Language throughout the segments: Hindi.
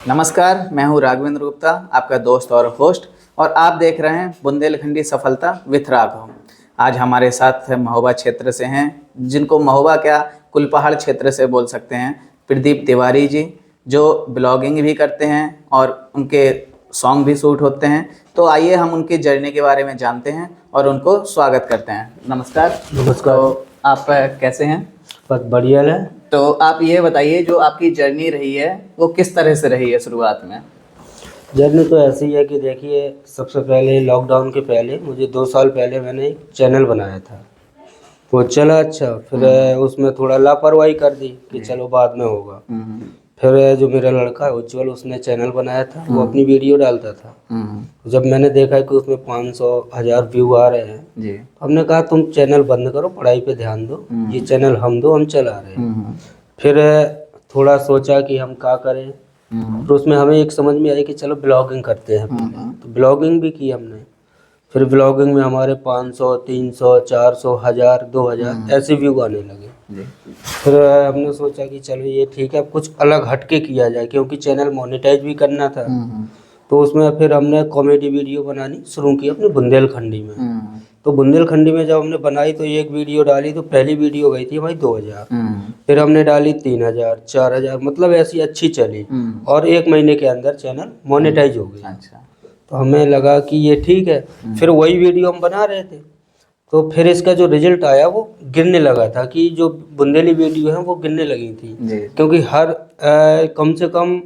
नमस्कार, मैं हूं राघवेंद्र गुप्ता, आपका दोस्त और होस्ट, और आप देख रहे हैं बुंदेलखंडी सफलता विथ राघव। आज हमारे साथ महोबा क्षेत्र से हैं, जिनको महोबा क्या कुलपहाड़ क्षेत्र से बोल सकते हैं, प्रदीप तिवारी जी, जो ब्लॉगिंग भी करते हैं और उनके सॉन्ग भी शूट होते हैं। तो आइए हम उनकी जर्नी के बारे में जानते हैं और उनको स्वागत करते हैं। नमस्कार। नमस्कार। तो आप कैसे हैं? बहुत बढ़िया है। तो आप ये बताइए, जो आपकी जर्नी रही है वो किस तरह से रही है शुरुआत में? जर्नी तो ऐसी है कि देखिए, सबसे पहले लॉकडाउन के पहले मुझे 2 साल पहले मैंने एक चैनल बनाया था। वो चला अच्छा, फिर उसमें थोड़ा लापरवाही कर दी कि चलो बाद में होगा। फिर जो मेरा लड़का है उज्जवल, उसने चैनल बनाया था, वो अपनी वीडियो डालता था। जब मैंने देखा कि उसमें 500,000 व्यू आ रहे हैं जी। तो हमने कहा तुम चैनल बंद करो, पढ़ाई पे ध्यान दो, ये चैनल हम चला रहे हैं। फिर थोड़ा सोचा कि हम क्या करें, फिर उसमें हमें एक समझ में आई कि चलो ब्लॉगिंग करते हैं पहले। तो ब्लॉगिंग भी की हमने। फिर ब्लॉगिंग में हमारे 500, 300, 400, 1000, 2000 ऐसे व्यू आने लगे। फिर हमने सोचा कि चलो ये ठीक है, अब कुछ अलग हटके किया जाए, क्योंकि चैनल मोनेटाइज भी करना था। तो उसमें फिर हमने कॉमेडी वीडियो बनानी शुरू की अपने बुंदेलखंडी में। तो बुंदेलखंडी में जब हमने बनाई तो एक वीडियो डाली तो पहली वीडियो गई थी हमारी 2000। फिर हमने डाली 3000, 4000, मतलब ऐसी अच्छी चली और 1 महीने के अंदर चैनल मोनेटाइज हो गया। अच्छा। तो हमें लगा कि ये ठीक है। फिर वही वीडियो हम बना रहे थे, तो फिर इसका जो रिजल्ट आया वो गिरने लगा था, कि जो बुंदेली वीडियो है वो गिरने लगी थी। क्योंकि हर कम से कम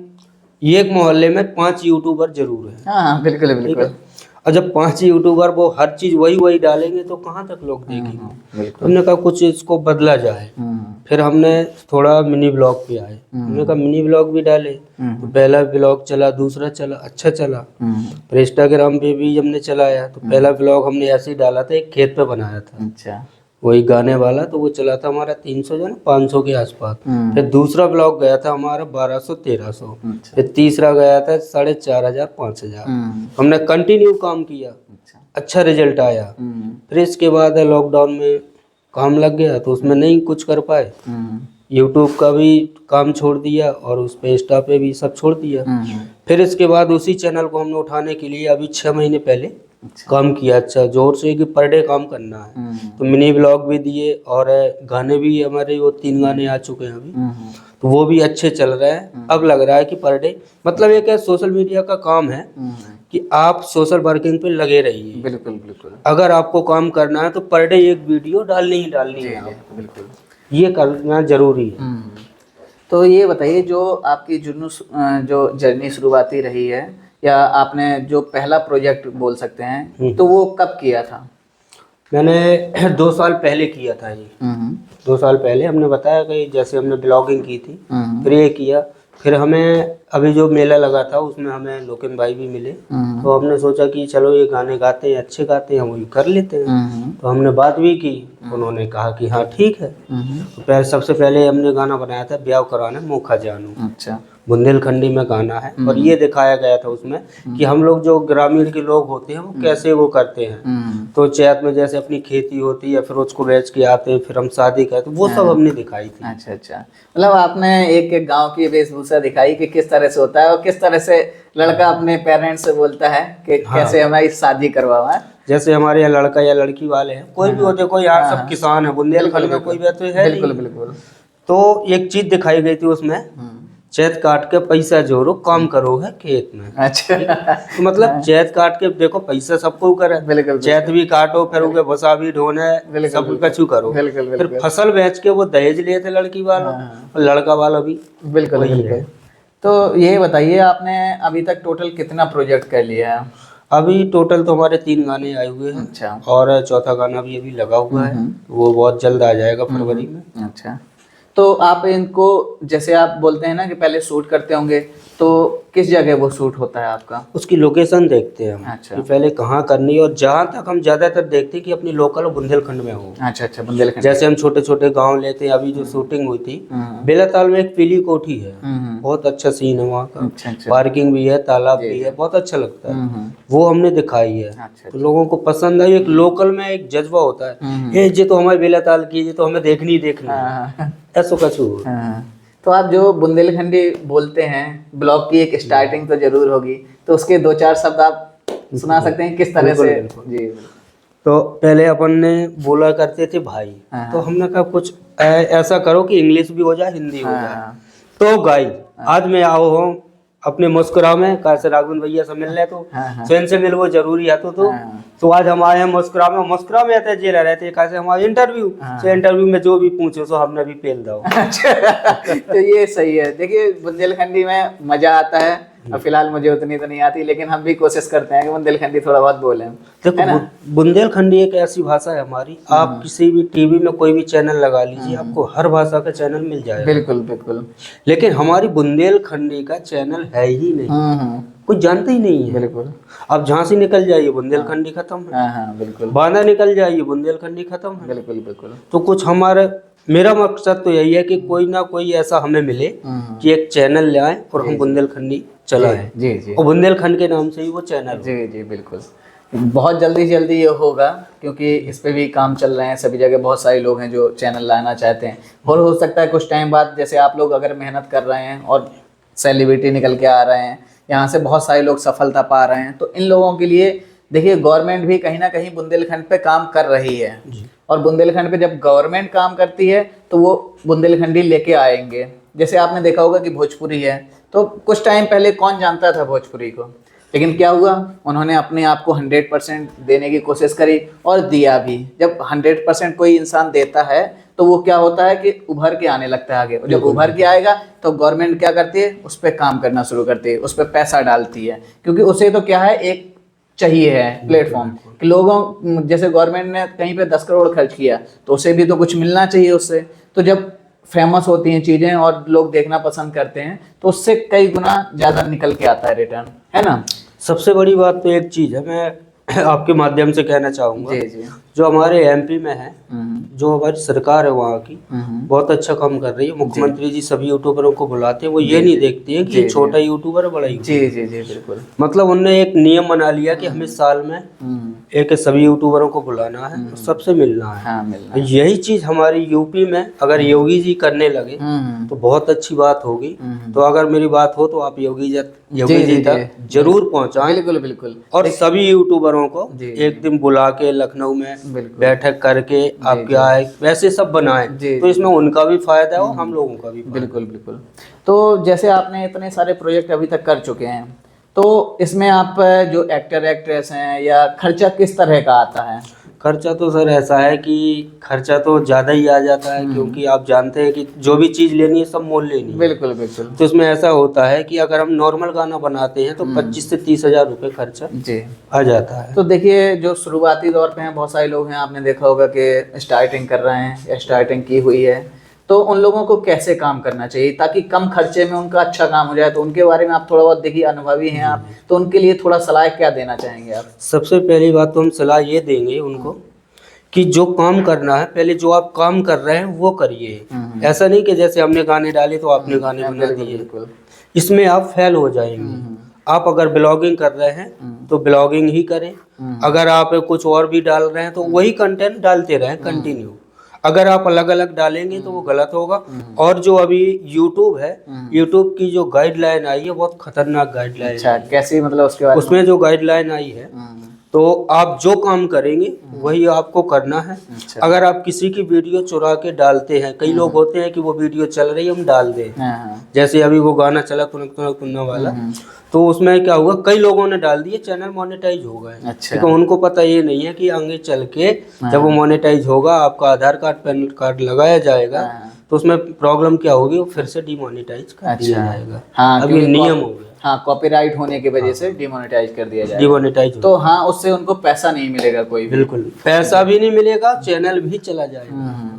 एक मोहल्ले में 5 यूट्यूबर जरूर है। हाँ, बिल्कुल बिल्कुल। और जब 5 यूट्यूबर वो हर चीज वही डालेंगे तो कहाँ तक लोग देखेंगे। हमने कहा कुछ इसको बदला जाए। फिर हमने थोड़ा मिनी ब्लॉग पे आए, हमने कहा मिनी ब्लॉग भी डाले। तो पहला ब्लॉग चला, दूसरा चला, अच्छा चला। फिर इंस्टाग्राम पे भी हमने चलाया, तो पहला ब्लॉग हमने ऐसे ही डाला था, एक खेत पे बनाया था। अच्छा। वही गाने वाला, तो वो चला था हमारा 300 जो ना 500 के आसपास। फिर दूसरा ब्लॉग गया था हमारा 1200, 1300। फिर तीसरा गया था 4500, 5000। हमने कंटिन्यू काम किया, अच्छा रिजल्ट आया। फिर इसके बाद लॉकडाउन में काम लग गया, तो उसमें नहीं कुछ कर पाए। यूट्यूब का भी काम छोड़ दिया और उस पे इंस्टा पे भी सब छोड़ दिया। फिर इसके बाद उसी चैनल को हमने उठाने के लिए अभी 6 महीने पहले काम किया, अच्छा जोर से, कि पर डे काम करना है। तो मिनी ब्लॉग भी दिए और गाने भी हमारे वो 3 गाने आ चुके हैं अभी, तो वो भी अच्छे चल रहे हैं। अब लग रहा है कि पर डे, मतलब ये क्या सोशल मीडिया का काम है कि आप सोशल वर्किंग पे लगे रहिए। बिल्कुल बिल्कुल। अगर आपको काम करना है तो पर डे एक वीडियो डालनी ही डालनी है आपको। बिल्कुल, ये करना जरूरी है। तो ये बताइए, जो आपकी जो जर्नी शुरुआती रही है, या आपने जो पहला प्रोजेक्ट बोल सकते हैं, तो वो कब किया था? मैंने 2 साल पहले किया था ये। 2 साल पहले हमने बताया कि जैसे हमने ब्लॉगिंग की थी, फिर ये किया। फिर हमें अभी जो मेला लगा था उसमें हमें लोकेन भाई भी मिले। तो हमने सोचा कि चलो ये गाने गाते हैं, अच्छे गाते हैं, वही कर लेते हैं। तो हमने बात भी की, उन्होंने कहा कि हाँ ठीक है। तो सबसे पहले हमने गाना बनाया था ब्याह कराना मुखा जानू। अच्छा। बुंदेलखंडी में गाना है, और ये दिखाया गया था उसमें कि हम लोग जो ग्रामीण के लोग होते हैं वो कैसे वो करते हैं। तो चैत में जैसे अपनी खेती होती है, फिर उसको बेच के आते हैं, फिर हम शादी करते हैं, वो सब हमने दिखाई थी। अच्छा अच्छा, मतलब आपने एक गांव की वेशभूषा दिखाई कि किस तरह से होता है और किस तरह से लड़का अपने पेरेंट्स से बोलता है कि कैसे हमारी शादी करवाओ है। जैसे हमारे यहाँ लड़का या लड़की वाले हैं, कोई भी होते, कोई यहाँ सब किसान है बुंदेलखंड में, कोई भी तो है बिल्कुल नहीं। बिल्कुल। तो एक चीज दिखाई गई थी उसमें, चैत काट के पैसा जोड़ो, काम करो है खेत में। अच्छा। तो मतलब चैत काट के देखो, पैसा सबको करे, बिल्कुल। चैत भी काटो, फिर उनके भसा भी ढोने, सब कछु करो। फिर फसल बेच के वो दहेज लिए थे लड़की वालों, और लड़का वाला भी। बिल्कुल बिल्कुल। तो ये बताइए, आपने अभी तक टोटल कितना प्रोजेक्ट कर लिया है? अभी टोटल तो हमारे 3 गाने आए हुए हैं। अच्छा। और चौथा गाना भी अभी लगा हुआ है, वो बहुत जल्द आ जाएगा फरवरी में। अच्छा, तो आप इनको, जैसे आप बोलते हैं ना कि पहले शूट करते होंगे, तो किस जगह वो शूट होता है आपका? उसकी लोकेशन देखते हैं हम। अच्छा। कि पहले कहाँ करनी है, और जहाँ तक हम ज्यादातर देखते हैं कि अपनी लोकल बुंदेलखंड में हो। अच्छा अच्छा, बुंदेलखंड। जैसे हम छोटे छोटे गांव लेते हैं, अभी जो शूटिंग हुई थी बेलाताल में, एक पीली कोठी है, बहुत अच्छा सीन है वहाँ का। अच्छा अच्छा। पार्किंग भी है, तालाब भी है, बहुत अच्छा लगता है। वो हमने दिखाई है। अच्छा। तो लोगों को पसंद आई। एक लोकल में एक जज्बा होता है, ये तो हमारे बेलाताल की, ये तो हमें देखनी ही देखनी है, ऐसा कछु। तो आप जो बुंदेलखंडी बोलते हैं, ब्लॉग की एक स्टार्टिंग तो जरूर होगी, तो उसके 2-4 शब्द आप सुना सकते हैं किस तरह से? जी। तो पहले अपन ने बोला करते थे भाई, तो हमने कहा कुछ ऐसा करो कि इंग्लिश भी हो जाए, हिंदी हो जाए। तो गाइस, आज मैं आओ हूँ अपने मुस्कुराओ में, कैसे राघवेंद्र भैया से मिल रहे, तो चैन से मिल वो जरूरी है। तो आज हम आए हैं मुस्कुराओ में आते जेल रहते कैसे हमारे इंटरव्यू में जो भी पूछो सो हमने भी पेल दो। तो ये सही है। देखिए बुंदेलखंडी में मजा आता है, और फिलहाल मुझे उतनी तो नहीं आती, लेकिन हम भी कोशिश करते हैं कि बुंदेलखंडी थोड़ा बहुत बोलें। देखो, बुंदेलखंडी एक ऐसी भाषा है हमारी, आप किसी भी टीवी में कोई भी चैनल लगा लीजिए, आपको हर भाषा का चैनल मिल जाएगा। बिल्कुल बिल्कुल। लेकिन हमारी बुंदेलखंडी का चैनल है ही नहीं, कुछ जानते ही नहीं है। बिल्कुल। अब झांसी निकल जाइए, बुंदेलखंडी खत्म है। बिल्कुल। बांदा निकल जाइए, बुंदेलखंडी खत्म है। बिल्कुल बिल्कुल। तो कुछ मेरा मकसद तो यही है कि कोई ना कोई ऐसा हमें मिले कि एक चैनल ले आए और हम बुंदेलखंडी चलाएं। जी जी। और बुंदेलखंड के नाम से ही वो चैनल। जी जी बिल्कुल। बहुत जल्दी ये होगा, क्योंकि इस पे भी काम चल रहे हैं, सभी जगह बहुत सारे लोग हैं जो चैनल लाना चाहते हैं। और हो सकता है कुछ टाइम बाद, जैसे आप लोग अगर मेहनत कर रहे हैं और सेलिब्रिटी निकल के आ रहे हैं, यहाँ से बहुत सारे लोग सफलता पा रहे हैं, तो इन लोगों के लिए देखिए गवर्नमेंट भी कहीं ना कहीं बुंदेलखंड पे काम कर रही है। और बुंदेलखंड पे जब गवर्नमेंट काम करती है तो वो बुंदेलखंडी लेके आएंगे। जैसे आपने देखा होगा कि भोजपुरी है, तो कुछ टाइम पहले कौन जानता था भोजपुरी को, लेकिन क्या हुआ, उन्होंने अपने आप को 100% देने की कोशिश करी और दिया भी। जब 100% कोई इंसान देता है तो वो क्या होता है कि उभर के आने लगता है आगे। और जब उभर के आएगा तो गवर्नमेंट क्या करती है, उस पर काम करना शुरू करती है, उस पर पैसा डालती है, क्योंकि उसे तो क्या है, एक चाहिए है प्लेटफॉर्म कि लोगों, जैसे गवर्नमेंट ने कहीं पे 10 करोड़ खर्च किया तो उसे भी तो कुछ मिलना चाहिए उससे। तो जब फेमस होती हैं चीज़ें और लोग देखना पसंद करते हैं तो उससे कई गुना ज़्यादा निकल के आता है रिटर्न, है ना। सबसे बड़ी बात तो एक चीज़ है, मैं आपके माध्यम से कहना चाहूँगा। जी जी। जो हमारे एमपी में है, जो हमारी सरकार है वहाँ की, बहुत अच्छा काम कर रही है। मुख्यमंत्री जी सभी यूट्यूबरों को बुलाते हैं, वो ये नहीं देखते हैं कि छोटा यूट्यूबर है बड़ा यूट्यूबर। जी जी जी बिल्कुल। मतलब उनने एक नियम बना लिया कि हमें साल में एक सभी यूट्यूबरों को बुलाना है, सबसे मिलना है। हाँ, मिलना है। यही चीज हमारी यूपी में अगर योगी जी करने लगे तो बहुत अच्छी बात होगी। तो अगर मेरी बात हो तो आप योगी जी तक जरूर पहुँचाएं। बिल्कुल बिल्कुल। और सभी यूट्यूबरों को एक दिन बुला के लखनऊ में बैठक करके आप क्या है वैसे सब बनाएं, तो इसमें उनका भी फायदा है और हम लोगों का भी। बिल्कुल बिल्कुल। तो जैसे आपने इतने सारे प्रोजेक्ट अभी तक कर चुके हैं, तो इसमें आप जो एक्टर एक्ट्रेस हैं, या खर्चा किस तरह का आता है? खर्चा तो सर ऐसा है कि खर्चा तो ज़्यादा ही आ जाता है, क्योंकि आप जानते हैं कि जो भी चीज़ लेनी है सब मोल लेनी है। बिल्कुल बिल्कुल। तो इसमें ऐसा होता है कि अगर हम नॉर्मल गाना बनाते हैं तो 25 से 30 हज़ार रुपये खर्चा जी आ जाता है। तो देखिए, जो शुरुआती दौर पे हैं, बहुत सारे लोग हैं, आपने देखा होगा कि स्टार्टिंग कर रहे हैं या स्टार्टिंग की हुई है, तो उन लोगों को कैसे काम करना चाहिए ताकि कम खर्चे में उनका अच्छा काम हो जाए? तो उनके बारे में आप थोड़ा बहुत, देखिए अनुभवी हैं आप, तो उनके लिए थोड़ा सलाह क्या देना चाहेंगे आप? सबसे पहली बात तो हम सलाह ये देंगे उनको कि जो काम करना है, पहले जो आप काम कर रहे हैं वो करिए। ऐसा नहीं कि जैसे हमने गाने डाले तो आपने गाने बना दिए, इसमें आप फेल हो जाएंगे। आप अगर ब्लॉगिंग कर रहे हैं तो ब्लॉगिंग ही करें, अगर आप कुछ और भी डाल रहे हैं तो वही कंटेंट डालते रहें कंटिन्यू। अगर आप अलग अलग डालेंगे तो वो गलत होगा। और जो अभी यूट्यूब है, यूट्यूब की जो गाइडलाइन आई है बहुत खतरनाक गाइडलाइन। अच्छा, कैसी, मतलब उसके बारे में? उसमें जो गाइडलाइन आई है, तो आप जो काम करेंगे वही आपको करना है। अच्छा। अगर आप किसी की वीडियो चुरा के डालते हैं, कई लोग होते हैं कि वो वीडियो चल रही है हम डाल दें, जैसे अभी वो गाना चला तुनक तुनक तुन्ना वाला, तो उसमें क्या हुआ, कई लोगों ने डाल दिए, चैनल मोनेटाइज हो गए। अच्छा। तो उनको पता ये नहीं है कि आगे चल के जब वो मोनेटाइज होगा, आपका आधार कार्ड पैन कार्ड लगाया जाएगा, तो उसमें प्रॉब्लम क्या होगी, वो फिर से डिमोनेटाइज कर दिया जाएगा। हाँ, अभी नियम हो गया। हाँ, कॉपीराइट होने की वजह से डिमोनेटाइज कर दिया जाएगा। डिमोनेटाइज तो हाँ, उससे उनको पैसा नहीं मिलेगा कोई भी। बिल्कुल, पैसा भी नहीं मिलेगा, चैनल भी चला जाएगा।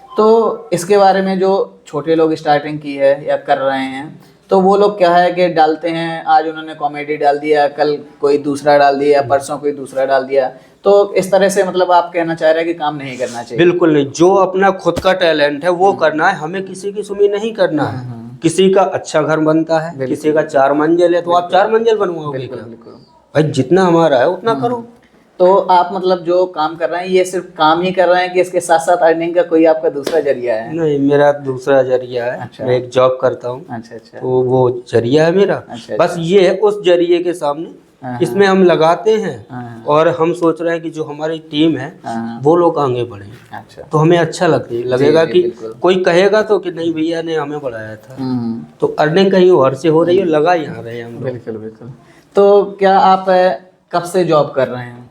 तो इसके बारे में जो छोटे लोग स्टार्टिंग की है या कर रहे हैं, तो वो लोग क्या है कि डालते हैं, आज उन्होंने कॉमेडी डाल दिया, कल कोई दूसरा डाल दिया, परसों कोई दूसरा डाल दिया, तो इस तरह से मतलब आप कहना चाह रहे हैं कि काम नहीं करना चाहिए? बिल्कुल नहीं, जो अपना खुद का टैलेंट है वो करना है, हमें किसी की सुनी नहीं करना है। किसी का अच्छा घर बनता है, किसी का 4 मंजिल है, तो आप 4 मंजिल बनवाओगे क्या? भाई जितना हमारा है उतना करो। तो आप मतलब जो काम कर रहे हैं ये सिर्फ काम ही कर रहे हैं कि इसके साथ साथ अर्निंग का कोई आपका दूसरा जरिया है? नहीं, मेरा दूसरा जरिया है। अच्छा। मैं एक जॉब करता हूँ, अच्छा अच्छा। तो वो जरिया है मेरा। अच्छा, बस ये है उस जरिए के सामने हाँ, इसमें हम लगाते हैं हाँ, और हम सोच रहे हैं कि जो हमारी टीम है हाँ। वो लोग आगे बढ़े, अच्छा। तो हमें अच्छा लगेगा जी, कि बिल्कुल। कोई कहेगा तो कि नहीं भैया ने हमें बढ़ाया था। हम्म, तो अर्निंग कहीं और से हो रही है, लगा यहाँ रहे हैं हम लोग। बिल्कुल बिल्कुल। तो क्या आप कब से जॉब कर रहे हैं?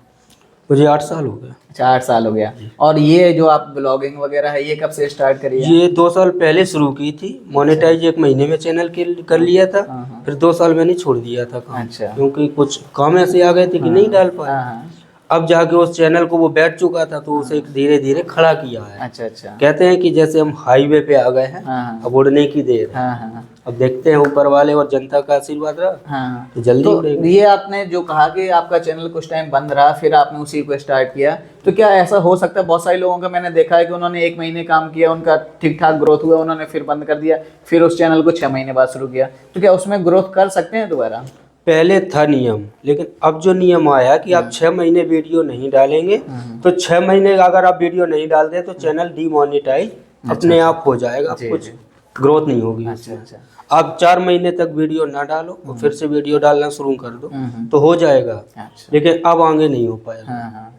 मुझे 8 साल हो गए। अच्छा, 8 साल हो गया। और ये जो आप ब्लॉगिंग वगैरह है ये कब से स्टार्ट करी है? ये 2 साल पहले शुरू की थी। मोनेटाइज 1 महीने में चैनल के कर लिया था। हाँ, हाँ। फिर 2 साल मैंने छोड़ दिया था काम, अच्छा। क्योंकि कुछ काम ऐसे आ गए थे कि नहीं डाल पाए। हाँ हाँ। अब जाके उस चैनल को वो बैठ चुका था, तो उसे धीरे धीरे खड़ा किया है। अच्छा अच्छा। कहते हैं कि जैसे हम हाईवे पे आ गए हैं, हाँ हाँ। अब उड़ने की देर है। हाँ हाँ। अब देखते हैं ऊपर वाले और जनता का आशीर्वाद रहा हाँ, तो जल्दी तो उड़ेंगे। ये आपने जो कहा कि आपका चैनल कुछ टाइम बंद रहा फिर आपने उसी को स्टार्ट किया, तो क्या ऐसा हो सकता है? बहुत सारे लोगों का मैंने देखा है कि उन्होंने 1 महीने काम किया, उनका ठीक ठाक ग्रोथ हुआ, उन्होंने फिर बंद कर दिया, फिर उस चैनल को 6 महीने बाद शुरू किया। तो क्या उसमें ग्रोथ कर सकते हैं दोबारा? पहले था नियम, लेकिन अब जो नियम आया कि आप 6 महीने वीडियो नहीं डालेंगे, तो 6 महीने अगर आप वीडियो नहीं डालते तो चैनल डीमोनेटाइज अपने आप हो जाएगा, जी, कुछ जी। ग्रोथ नहीं होगी अच्छा उसमें। अच्छा। आप 4 महीने तक वीडियो ना डालो और फिर से वीडियो डालना शुरू कर दो हम्म। तो हो जाएगा, अच्छा। लेकिन अब आगे नहीं हो पाएगा। हाँ हाँ।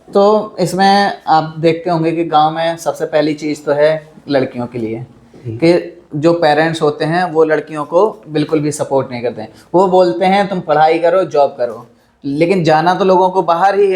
तो इसमें आप देखते होंगे कि गांव में सबसे पहली चीज़ तो है लड़कियों के लिए कि जो पेरेंट्स होते हैं वो लड़कियों को बिल्कुल भी सपोर्ट नहीं करते हैं। वो बोलते हैं तुम पढ़ाई करो, जॉब करो, लेकिन जाना तो लोगों को बाहर ही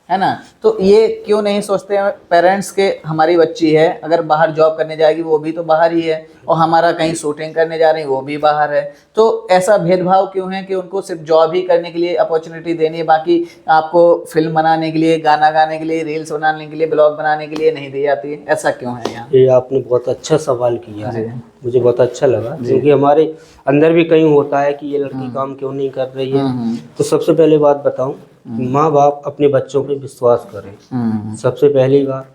है ना? तो ये क्यों नहीं सोचते हैं पेरेंट्स के हमारी बच्ची है, अगर बाहर जॉब करने जाएगी वो भी तो बाहर ही है, और हमारा कहीं शूटिंग करने जा रही है वो भी बाहर है। तो ऐसा भेदभाव क्यों है कि उनको सिर्फ जॉब ही करने के लिए अपॉर्चुनिटी देनी है, बाकी आपको फिल्म बनाने के लिए, गाना गाने के लिए, रील्स बनाने के लिए, ब्लॉग बनाने के लिए नहीं दी जाती है? ऐसा क्यों है यहाँ? ये आपने बहुत अच्छा सवाल किया है, जी। मुझे बहुत अच्छा लगा, क्योंकि हमारे अंदर भी कहीं होता है कि ये लड़की काम क्यों नहीं कर रही है। तो सबसे पहले बात बताऊं, माँ बाप अपने बच्चों पे विश्वास करें, सबसे पहली बात।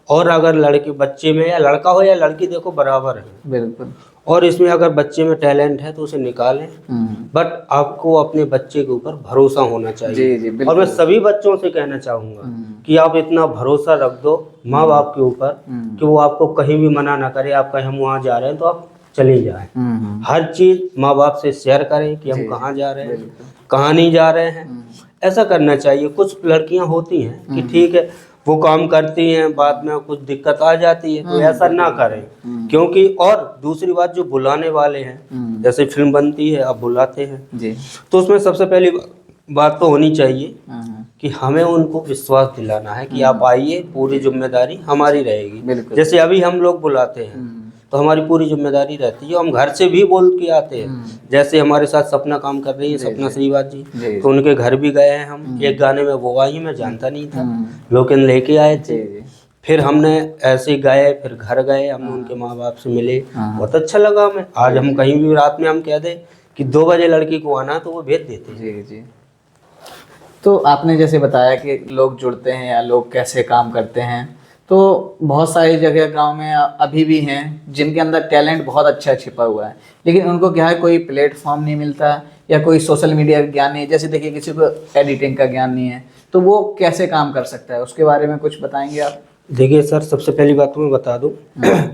और अगर लड़के बच्चे में, या लड़का हो या लड़की, देखो बराबर है, बिल्कुल। और इसमें अगर बच्चे में टैलेंट है तो उसे निकालें, बट आपको अपने बच्चे के ऊपर भरोसा होना चाहिए। जी जी, बिल्कुल। और मैं सभी बच्चों से कहना चाहूँगा कि आप इतना भरोसा रख दो माँ बाप के ऊपर कि वो आपको कहीं भी मना ना करे। आप कहीं हम वहाँ जा रहे हैं तो आप चले जाएं। हर चीज़ माँ बाप से शेयर करें कि हम कहाँ जा रहे हैं, कहाँ नहीं जा रहे हैं, ऐसा करना चाहिए। कुछ लड़कियां होती हैं कि ठीक है वो काम करती हैं, बाद में कुछ दिक्कत आ जाती है, तो ऐसा ना करें। क्योंकि और दूसरी बात, जो बुलाने वाले हैं, जैसे फिल्म बनती है अब बुलाते हैं जी। तो उसमें सबसे पहली बात तो होनी चाहिए कि हमें उनको विश्वास दिलाना है कि आप आइए, पूरी जिम्मेदारी हमारी रहेगी। बिल्कुल। जैसे अभी हम लोग बुलाते हैं तो हमारी पूरी जिम्मेदारी रहती है, हम घर से भी बोल के आते हैं। जैसे हमारे साथ सपना काम कर रही है, सपना श्रीवास जी, तो उनके घर भी गए हैं हम। एक गाने में वो आई, मैं जानता नहीं था, लोकेन लेके आए थे, फिर हमने ऐसे गए, फिर घर गए, हम उनके माँ बाप से मिले, बहुत अच्छा लगा हमें। आज हम कहीं भी रात में हम कह दें कि 2 बजे लड़की को आना, तो वो भेज देते हैं। जी जी। तो आपने जैसे बताया कि लोग जुड़ते हैं या लोग कैसे काम करते हैं, तो बहुत सारी जगह गांव में अभी भी हैं जिनके अंदर टैलेंट बहुत अच्छा छिपा हुआ है, लेकिन उनको क्या है, कोई प्लेटफॉर्म नहीं मिलता या कोई सोशल मीडिया का ज्ञान नहीं है। जैसे देखिए किसी को एडिटिंग का ज्ञान नहीं है, तो वो कैसे काम कर सकता है, उसके बारे में कुछ बताएंगे आप? देखिए सर, सबसे पहली बात तो मैं बता दूं,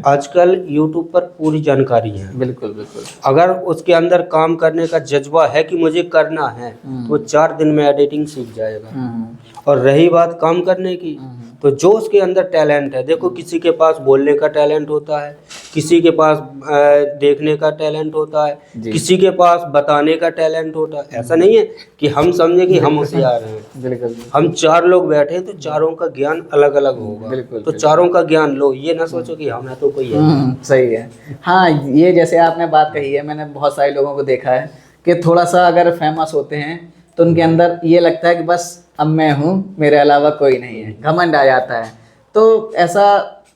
आजकल YouTube पर पूरी जानकारी है। बिल्कुल बिल्कुल। अगर उसके अंदर काम करने का जज्बा है कि मुझे करना है, तो वो 4 दिन में एडिटिंग सीख जाएगा। और रही बात काम करने की, तो जो उसके अंदर टैलेंट है, देखो किसी के पास बोलने का टैलेंट होता है, किसी के पास देखने का टैलेंट होता है, किसी के पास बताने का टैलेंट होता है। ऐसा नहीं है कि हम समझे कि हम होशियार हैं। बिल्कुल। हम 4 लोग बैठे हैं तो चारों का ज्ञान अलग अलग होगा। बिल्कुल, तो चारों का ज्ञान लो, ये ना सोचो कि हम है तो कोई है। सही है। हाँ, ये जैसे आपने बात कही है, मैंने बहुत सारे लोगों को देखा है कि थोड़ा सा अगर फेमस होते हैं तो उनके अंदर ये लगता है कि बस अब मैं हूँ, मेरे अलावा कोई नहीं है, घमंड आ जाता है। तो ऐसा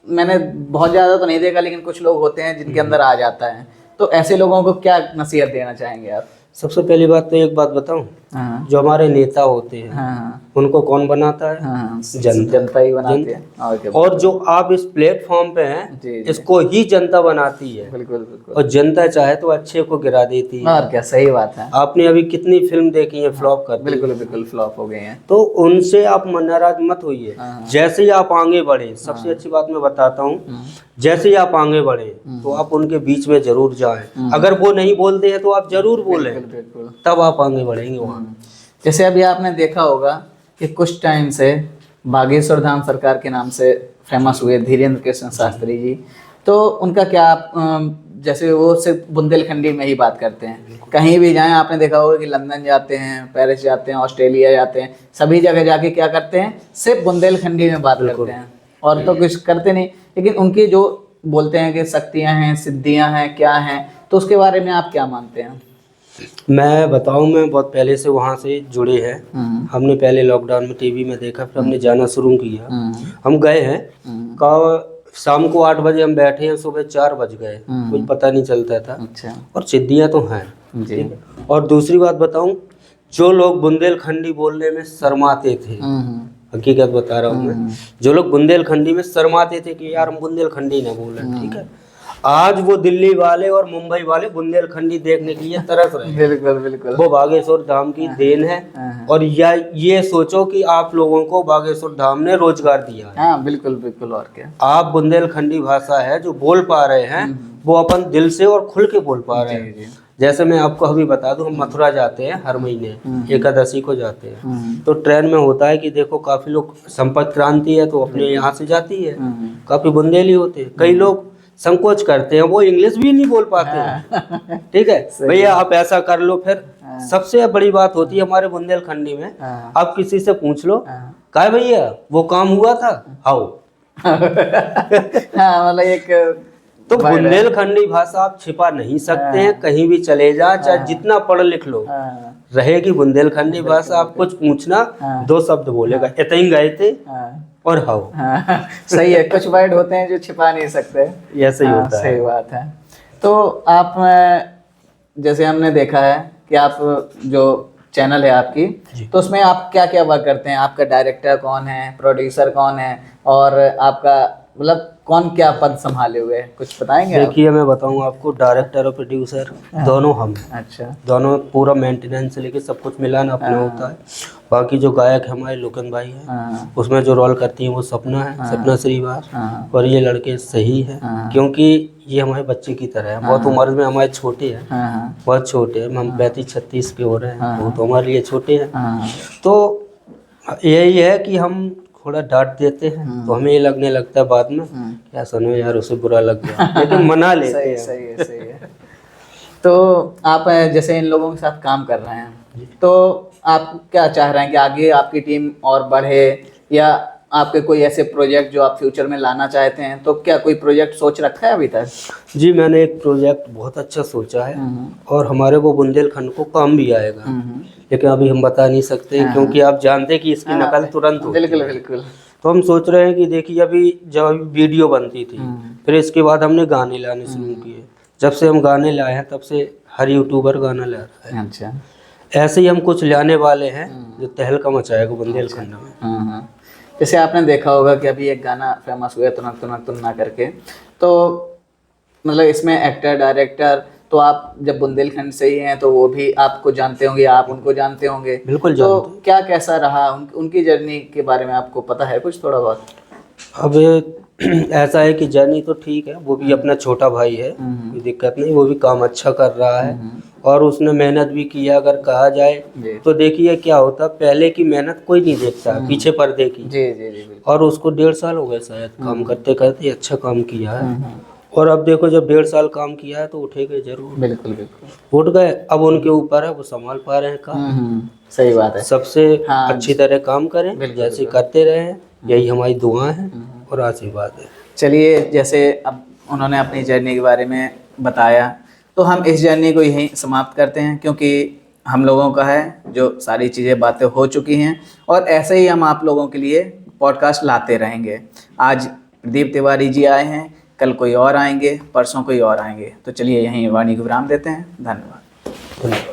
मैंने बहुत ज़्यादा तो नहीं देखा, लेकिन कुछ लोग होते हैं जिनके अंदर आ जाता है। तो ऐसे लोगों को क्या नसीहत देना चाहेंगे आप? सबसे पहली बात तो एक बात बताऊं, हाँ जो हमारे नेता होते हैं हाँ उनको कौन बनाता है? हाँ, जनता। जनता ही बनाती है। और क्या? और जो आप इस प्लेटफॉर्म पे हैं जी जी, इसको ही जनता बनाती है, बिल्कुल बिल्कुल। और जनता चाहे तो अच्छे को गिरा देती है। और क्या, सही बात है। आपने अभी कितनी फिल्म देखी है फ्लॉप करती है। बिल्कुल बिल्कुल फ्लॉप हो गए हैं। तो उनसे आप नाराज मत होइए। हाँ। जैसे ही आप आगे बढ़े, सबसे अच्छी बात मैं बताता हूँ, जैसे ही आप आगे बढ़े तो आप उनके बीच में जरूर जाएं। अगर वो नहीं बोलते हैं तो आप जरूर बोलें, बिल्कुल बिल्कुल। तब आप आगे बढ़ेंगे वहाँ। जैसे अभी आपने देखा होगा कि कुछ टाइम से बागेश्वर धाम सरकार के नाम से फेमस हुए धीरेन्द्र कृष्ण शास्त्री जी। तो उनका क्या आप जैसे वो सिर्फ बुंदेलखंडी में ही बात करते हैं, कहीं भी जाएं आपने देखा होगा कि लंदन जाते हैं, पेरिस जाते हैं, ऑस्ट्रेलिया जाते हैं, सभी जगह जाके क्या करते हैं, सिर्फ बुंदेलखंडी में बात करते हैं और तो कुछ करते नहीं। लेकिन उनकी जो बोलते हैं कि शक्तियाँ हैं, सिद्धियाँ हैं, क्या हैं, तो उसके बारे में आप क्या मानते हैं? मैं बताऊं, मैं बहुत पहले से वहाँ से जुड़े हैं। हमने पहले लॉकडाउन में टीवी में देखा, फिर हमने जाना शुरू किया। हम गए हैं का शाम को 8 बजे हम बैठे हैं, सुबह 4 बज गए, कुछ पता नहीं चलता था। अच्छा और सिद्धियाँ तो हैं जी। और दूसरी बात बताऊं, जो लोग बुंदेलखंडी बोलने में शर्माते थे, हकीकत बता रहा हूँ मैं, जो लोग बुंदेलखंडी में शर्माते थे कि यार हम बुंदेलखंडी ना बोलें, ठीक है, आज वो दिल्ली वाले और मुंबई वाले बुंदेलखंडी देखने के लिए तरस रहे हैं। बिल्कुल बिल्कुल। वो बागेश्वर धाम की देन है। और या ये सोचो कि आप लोगों को बागेश्वर धाम ने रोजगार दिया है। हाँ बिल्कुल बिल्कुल। और क्या, आप बुंदेलखंडी भाषा है जो बोल पा रहे हैं, वो अपन दिल से और खुल के बोल पा रहे हैं। जैसे मैं आपको अभी बता दूं, हम मथुरा जाते हैं हर महीने, एकादशी को जाते हैं। तो ट्रेन में होता है कि देखो काफी लोग, संपर्क क्रांति है तो अपने यहाँ से जाती है, काफी बुंदेली होते हैं। कई लोग संकोच करते हैं, वो इंग्लिश भी नहीं बोल पाते हैं, ठीक है, भैया आप ऐसा कर लो। फिर सबसे बड़ी बात होती है हमारे बुंदेलखंडी में, आप किसी से पूछ लो, क्या भैया वो काम हुआ था, हाउ। हाँ मतलब एक तो बुंदेलखंडी भाषा आप छिपा नहीं सकते हैं, कहीं भी चले जा, चाहे जितना पढ़ लिख लो, रहेगी बुंदेलखंडी भाषा। आप कुछ पूछना, 2 शब्द बोलेगा, इतनी गए थे और हाउ। सही है, कुछ वर्ड होते हैं जो छिपा नहीं सकते, ऐसे ही होता है। सही बात है। तो आप जैसे हमने देखा है कि आप जो चैनल है आपकी, तो उसमें आप क्या क्या वर्क करते हैं? आपका डायरेक्टर कौन है, प्रोड्यूसर कौन है, और आपका मतलब कौन क्या पद संभाले हुए है, कुछ बताएंगे आप? देखिए मैं बताऊं आपको, डायरेक्टर और प्रोड्यूसर दोनों हम हैं। अच्छा। दोनों पूरा मेंटेनेंस से लेके सब कुछ मिलाना अपने होता है। बाकी जो गायक है हमारे लोकन भाई हैं, उसमें जो रोल करती हैं वो सपना है, सपना श्रीवास। और ये लड़के सही है, क्योंकि ये हमारे बच्चे की तरह है। बहुत उम्र में हमारे छोटे हैं, बहुत छोटे हैं, हम 35-36 के हो रहे हैं, वो तो हमारे लिए छोटे हैं। तो यही है कि हम थोड़ा डांट देते हैं तो हमें ये लगने लगता है बाद में, क्या सुनो यार उसे बुरा लग गया, लेकिन मना लेते हैं। सही है, सही है। तो आप जैसे इन लोगों के साथ काम कर रहे हैं, तो आप क्या चाह रहे हैं कि आगे आपकी टीम और बढ़े, या आपके कोई ऐसे प्रोजेक्ट जो आप फ्यूचर में लाना चाहते हैं? तो क्या कोई प्रोजेक्ट सोच रखा है अभी तक? जी मैंने एक प्रोजेक्ट बहुत अच्छा सोचा है, और हमारे वो बुंदेलखंड को काम भी आएगा, लेकिन अभी हम बता नहीं सकते, क्योंकि आप जानते हैं कि इसकी नकल तुरंत होती है। बिल्कुल बिल्कुल। तो हम सोच रहे हैं कि देखिए, अभी जब वीडियो बनती थी, फिर इसके बाद हमने गाने लाने शुरू किए। जब से हम गाने लाए हैं तब से हर यूट्यूबर गाना ला रहा है। अच्छा। ऐसे ही हम कुछ लाने वाले हैं जो तहलका मचाएगा बुंदेलखंड में। जैसे आपने देखा होगा कि अभी एक गाना फेमस हुआ, तुनक तुनक तुन्ना करके, तो मतलब इसमें एक्टर डायरेक्टर, तो आप जब बुंदेलखंड से ही हैं तो वो भी आपको जानते होंगे, आप उनको जानते होंगे। बिल्कुल तो जानते। क्या कैसा रहा उनकी जर्नी के बारे में आपको पता है कुछ थोड़ा बहुत? अब ऐसा है कि जर्नी तो ठीक है, वो भी अपना छोटा भाई है, कोई दिक्कत नहीं, वो भी काम अच्छा कर रहा है और उसने मेहनत भी किया। अगर कहा जाए तो देखिए क्या होता, पहले की मेहनत कोई नहीं देखता, पीछे पर्दे की। जी जी जी। और उसको 1.5 साल हो गए शायद काम करते करते, अच्छा काम किया है। और अब देखो, जब 1.5 साल काम किया है तो उठेगा जरूर। बिल्कुल बिल्कुल। उठ गए, अब उनके ऊपर है, वो संभाल पा रहे हैं काम। सही बात है। सबसे अच्छी तरह काम करें, जैसे करते रहे, यही हमारी दुआ है और आशीर्वाद है। चलिए, जैसे अब उन्होंने अपनी जर्नी के बारे में बताया, तो हम इस जर्नी को यहीं समाप्त करते हैं, क्योंकि हम लोगों का है जो सारी चीज़ें बातें हो चुकी हैं, और ऐसे ही हम आप लोगों के लिए पॉडकास्ट लाते रहेंगे। आज प्रदीप तिवारी जी आए हैं, कल कोई और आएंगे, परसों कोई और आएंगे। तो चलिए यहीं वाणी को विराम देते हैं। धन्यवाद।